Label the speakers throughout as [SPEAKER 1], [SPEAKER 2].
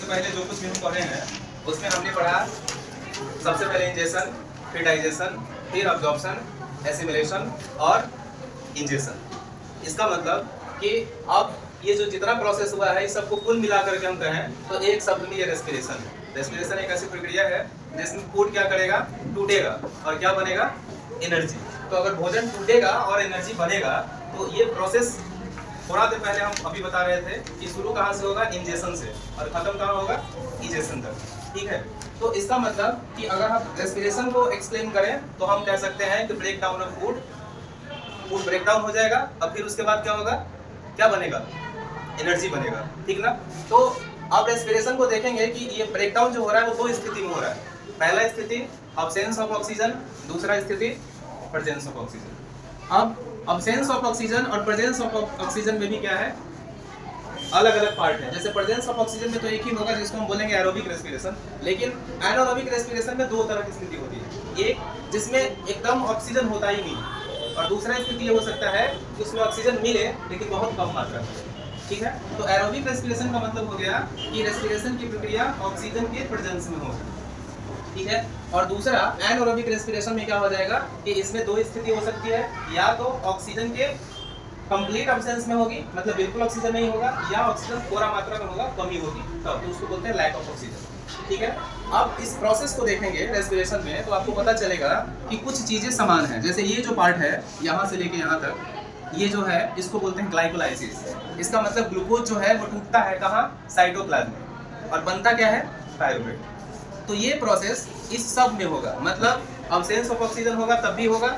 [SPEAKER 1] पहले जो कुछ भी हम पढ़े हैं उसमें हमने पढ़ा सबसे पहले इंजेक्शन, फिर डाइजेशन, फिर अब्जॉर्प्शन, एसिमिलेशन और इंजेक्शन। इसका मतलब कि अब ये जो जितना प्रोसेस हुआ है इस सबको कुल मिला करके हम कहें तो एक शब्द में ये रेस्पिरेशन है। रेस्पिरेशन एक ऐसी प्रक्रिया है जिसमें फूड क्या करेगा, टूटेगा और क्या बनेगा, एनर्जी। तो अगर भोजन टूटेगा और एनर्जी बनेगा तो ये प्रोसेस थोड़ा देर पहले हम अभी बता रहे थे कि शुरू कहाँ से होगा, इंजेक्शन से, और खत्म कहाँ होगा, इजेक्शन तक। ठीक है, तो इसका मतलब कि अगर हम रेस्पिरेशन को एक्सप्लेन करें तो हम कह सकते हैं कि break down of food, food break down हो जाएगा, अब फिर उसके बाद क्या होगा, क्या बनेगा, एनर्जी बनेगा। ठीक ना। तो अब रेस्पिरेशन को देखेंगे कि ये ब्रेक डाउन जो हो रहा है वो दो स्थिति में हो रहा है। पहला स्थिति अब्सेंस ऑफ ऑक्सीजन, दूसरा स्थिति प्रेजेंस ऑफ ऑक्सीजन। अब अब्सेंस ऑफ ऑक्सीजन और प्रेजेंस ऑफ ऑक्सीजन में भी क्या है, अलग अलग पार्ट है। जैसे प्रेजेंस ऑफ ऑक्सीजन में तो एक ही होगा जिसको हम बोलेंगे एरोबिक रेस्पिरेशन, लेकिन एनारोबिक रेस्पिरेशन में दो तरह की स्थिति होती है। एक जिसमें एकदम ऑक्सीजन होता ही नहीं, और दूसरा स्थिति ये हो सकता है कि उसमें ऑक्सीजन मिले लेकिन बहुत कम मात्रा में। ठीक है, तो एरोबिक रेस्पिरेशन का मतलब हो गया कि रेस्पिरेशन की प्रक्रिया ऑक्सीजन के प्रेजेंस में होगी। ठीक है, और दूसरा एनारोबिक रेस्पिरेशन में क्या हो जाएगा कि इसमें दो स्थिति हो सकती है, या तो ऑक्सीजन के कंप्लीट अब्सेंस में होगी, मतलब बिल्कुल ऑक्सीजन नहीं होगा, या ऑक्सीजन थोड़ा मात्रा में होगा, कमी होगी, तब तो उसको बोलते हैं लैक ऑफ ऑक्सीजन। ठीक है, अब इस प्रोसेस को देखेंगे रेस्पिरेशन में तो आपको पता चलेगा कि कुछ चीजें समान हैं। जैसे ये जो पार्ट है यहाँ से लेके यहाँ तक, ये जो है इसको बोलते हैं ग्लाइकोलाइसिस। इसका मतलब ग्लूकोज जो है वो टूटता है कहाँ, साइटोप्लाज्म में, और बनता क्या है, पायरुवेट। तो ये प्रोसेस इस सब में होगा, मतलब अब्सेंस ऑफ ऑक्सीजन होगा तब भी होगा,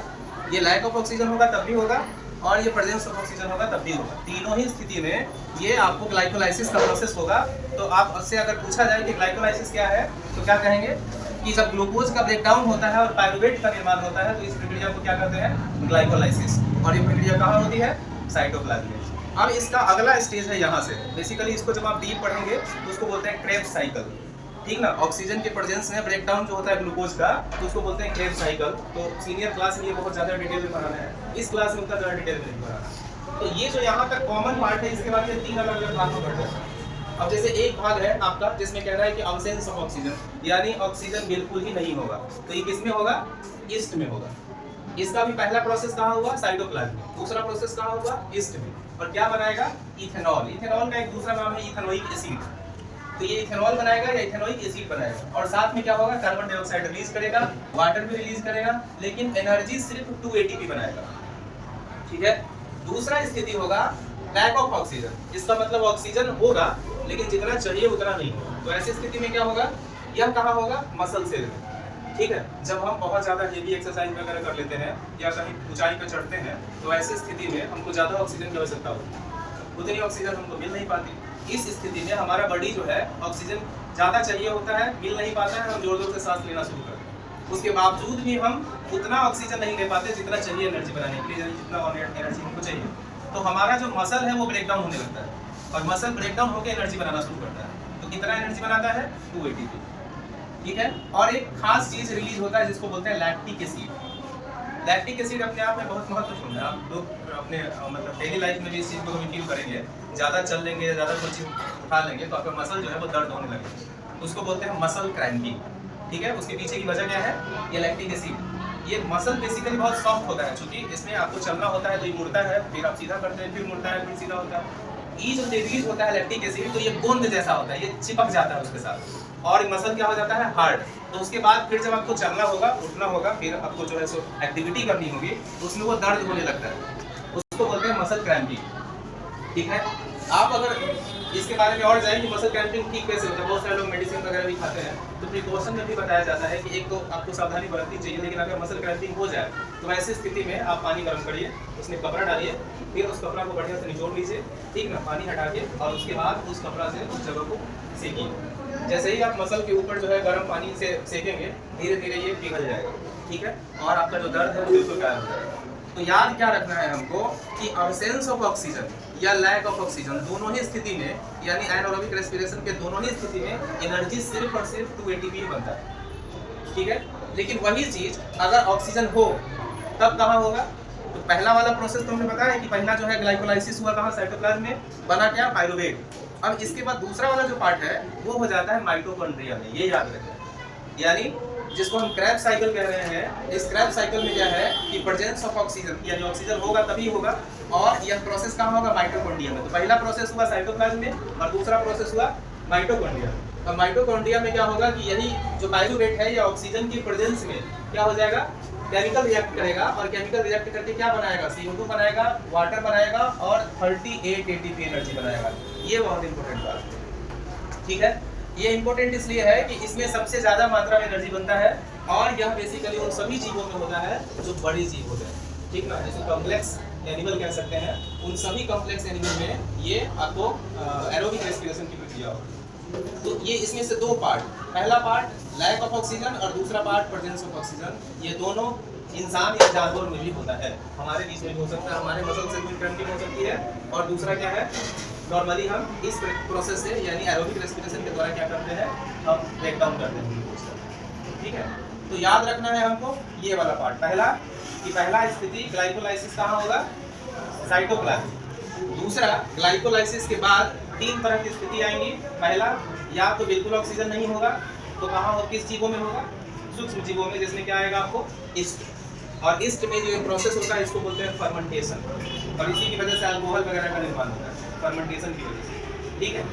[SPEAKER 1] ये लैक ऑफ ऑक्सीजन होगा तब भी होगा, और ये प्रेजेंस ऑफ ऑक्सीजन होगा तब भी होगा। तीनों ही स्थिति में ये आपको ग्लाइकोलाइसिस का प्रोसेस होगा। तो आपसे अगर पूछा जाए कि ग्लाइकोलाइसिस क्या है तो क्या कहेंगे कि जब ग्लूकोज का ब्रेकडाउन होता है और पायरुवेट का निर्माण होता है तो इस प्रक्रिया को क्या कहते हैं, ग्लाइकोलाइसिस, और ये प्रक्रिया कहाँ होती है, साइटोप्लाज्म में। अब इसका अगला स्टेज है यहाँ से, बेसिकली इसको जब आप डीप पढ़ेंगे तो उसको बोलते हैं क्रेब्स साइकिल। ठीक ना, ऑक्सीजन के प्रेजेंस में ब्रेकडाउन जो होता है ग्लूकोज का तो उसको बोलते हैं क्रेब्स साइकिल। तो सीनियर क्लास में ये बहुत ज़्यादा डिटेल में पढ़ाना है, इस क्लास में उतना ज़्यादा डिटेल में नहीं पढ़ाना। तो ये जो यहाँ तक कॉमन पार्ट है, इसके बाद ये तीन अलग अलग भाग में बढ़ जाता है। अब जैसे एक भाग है आपका जिसमें कह रहा है कि अब्सेंस ऑफ ऑक्सीजन, यानी ऑक्सीजन बिल्कुल ही नहीं होगा, तो ये किसमें होगा, ईस्ट में होगा। इसका भी पहला प्रोसेस कहाँ हुआ, साइटोप्लाज्म में, दूसरा प्रोसेस कहाँ हुआ, ईस्ट में, और क्या बनाएगा, इथेनॉल। इथेनॉल का एक दूसरा नाम है इथेनोइक एसिड। तो ये इथेनॉल बनाएगा या इथेनोइक एसिड बनाएगा, और साथ में क्या होगा, कार्बन डाइऑक्साइड रिलीज करेगा, वाटर भी रिलीज करेगा, लेकिन एनर्जी सिर्फ 2 ATP बनाएगा। ठीक है, दूसरा स्थिति होगा लैक ऑफ ऑक्सीजन। इसका मतलब ऑक्सीजन होगा लेकिन जितना चाहिए उतना नहीं होगा। तो ऐसी स्थिति में क्या होगा, यह कहाँ होगा, मसल सेल में। ठीक है, जब हम बहुत ज़्यादा हेवी एक्सरसाइज वगैरह कर लेते हैं या कहीं ऊंचाई पर चढ़ते हैं तो ऐसी स्थिति में हमको ज़्यादा ऑक्सीजन की आवश्यकता होती है, उतनी ऑक्सीजन हमको मिल नहीं पाती। इस स्थिति में हमारा बॉडी जो है ऑक्सीजन ज़्यादा चाहिए होता है, मिल नहीं पाता है, हम जोर जोर से सांस लेना शुरू करते हैं। उसके बावजूद भी हम उतना ऑक्सीजन नहीं ले पाते जितना चाहिए एनर्जी बनाने के लिए, जितना एनर्जी हमको चाहिए। तो हमारा जो मसल है वो ब्रेकडाउन होने लगता है, और मसल ब्रेकडाउन होकर एनर्जी बनाना शुरू करता है। तो कितना एनर्जी बनाता है, 2 ATP। ठीक है, और एक खास चीज़ रिलीज होता है जिसको बोलते हैं लैक्टिक एसिड। लैक्टिक एसिड अपने आप में बहुत महत्वपूर्ण है। आप लोग अपने मतलब डेली लाइफ में भी इस चीज़ को कभी फील करेंगे, ज़्यादा चल लेंगे, ज़्यादा कोई चीज़ उठा लेंगे तो आपका मसल जो है वो दर्द होने लगेगा, उसको बोलते हैं मसल क्रैम्पिंग। ठीक है, उसके पीछे की वजह क्या है, ये लैक्टिक एसिड। ये मसल बेसिकली बहुत सॉफ्ट होता है, क्योंकि इसमें आपको चलना होता है तो ये मुड़ता है, फिर आप सीधा करते हैं, फिर मुड़ता है, फिर सीधा होता है। ये जो रिलीज होता है लैक्टिक एसिड, तो ये गोंद जैसा होता है, ये चिपक जाता है उसके साथ, और मसल क्या हो जाता है, हार्ड। तो उसके बाद फिर जब आपको चलना होगा, उठना होगा, फिर आपको जो है सो एक्टिविटी करनी होगी तो उसमें वो दर्द होने लगता है, उसको बोलते हैं मसल क्रैम्पिंग। ठीक है, आप अगर इसके बारे में और जाएं कि मसल क्रैम्पिंग ठीक कैसे होता है, बहुत सारे लोग मेडिसिन वगैरह भी खाते हैं, तो प्रिकॉशन में भी बताया जाता है कि एक तो आपको सावधानी बरतनी चाहिए, लेकिन अगर मसल क्रैम्पिंग हो जाए तो ऐसी स्थिति में आप पानी गर्म करिए, उसमें कपड़ा डालिए, फिर उस कपड़ा को बढ़िया से निचोड़ लीजिए, ठीक ना, पानी हटा के, और उसके बाद उस कपड़ा से उस जगह को सेकिए। जैसे ही आप मसल के ऊपर जो है गर्म पानी से सेकेंगे, धीरे धीरे ये पिघल जाएगा। ठीक है, और आपका जो दर्द है वो बिल्कुल गायब हो जाएगा। तो याद क्या रखना है हमको कि अब्सेंस ऑफ ऑक्सीजन या लैक ऑफ ऑक्सीजन दोनों ही स्थिति में, यानी एनारोबिक रेस्पिरेशन के दोनों ही स्थिति में एनर्जी सिर्फ और सिर्फ 2 ATP बनता है। ठीक है, लेकिन वही चीज अगर ऑक्सीजन हो तब कहाँ होगा, तो पहला वाला प्रोसेस तो हमने बताया कि पहला जो है ग्लाइकोलाइसिस हुआ कहाँ, साइटोप्लाज्म में, बना क्या, पायरुवेट। अब इसके बाद दूसरा वाला जो पार्ट है वो हो जाता है माइटोकॉन्ड्रिया में, ये याद रखें। यानी जिसको हम क्रैब्स साइकिल कह रहे हैं, इस क्रैब्स साइकिल में क्या है कि प्रेजेंस ऑफ ऑक्सीजन, यानी ऑक्सीजन होगा तभी होगा, और यह प्रोसेस कहाँ होगा, माइटोकॉन्ड्रिया में। तो पहला प्रोसेस हुआ साइटोप्लाज्म में और दूसरा प्रोसेस हुआ माइटोकॉन्ड्रिया में। और माइटोकॉन्ड्रिया में क्या होगा कि यही जो पायरूवेट है या ऑक्सीजन की प्रेजेंस में क्या हो जाएगा, केमिकल रिएक्ट करेगा, और केमिकल रिएक्ट करके क्या बनाएगा, CO2 बनाएगा, वाटर बनाएगा और 38 ATP एनर्जी बनाएगा। ये बहुत इंपॉर्टेंट बात है, ठीक है। ये इंपॉर्टेंट इसलिए है कि इसमें सबसे ज्यादा मात्रा में एनर्जी बनता है, और यह बेसिकली उन सभी जीवों में होता है जो बड़ी जीव होते हैं, ठीक ना, जैसे कॉम्प्लेक्स एनिमल कह सकते हैं। उन सभी कॉम्प्लेक्स एनिमल में ये आपको एरोबिक रेस्पिरेशन की प्रक्रिया होगी। तो ये इसमें से दो पार्ट, पहला पार्ट लैक ऑफ ऑक्सीजन और दूसरा पार्ट प्रेजेंस ऑफ ऑक्सीजन, ये दोनों इंसान या जानवर में भी होता है, हमारे बीच में भी हो सकता है, हमारे मसल से भी ट्रेंडिंग हो सकती है। और दूसरा क्या है, नॉर्मली हम इस प्रोसेस से यानी एरोबिक रेस्पिरेशन के द्वारा क्या करते हैं, हम ब्रेक डाउन करते हैं, ठीक है। तो याद रखना है हमको ये वाला पार्ट, पहला स्थिति ग्लाइकोलाइसिस कहाँ होगा, साइटोप्लाज्म। दूसरा ग्लाइकोलाइसिस के बाद 3 तरह की स्थिति आएंगी। पहला, या तो बिल्कुल ऑक्सीजन नहीं होगा, तो कहाँ हो, किस जीवों में होगा, सूक्ष्म जीवों में, जिसमें क्या आएगा आपको, ईस्ट। और ईस्ट में जो प्रोसेस होता है इसको बोलते हैं फर्मेंटेशन, और इसी की वजह से अल्कोहल वगैरह का निर्माण होता है, फर्मेंटेशन की वजह से, ठीक है।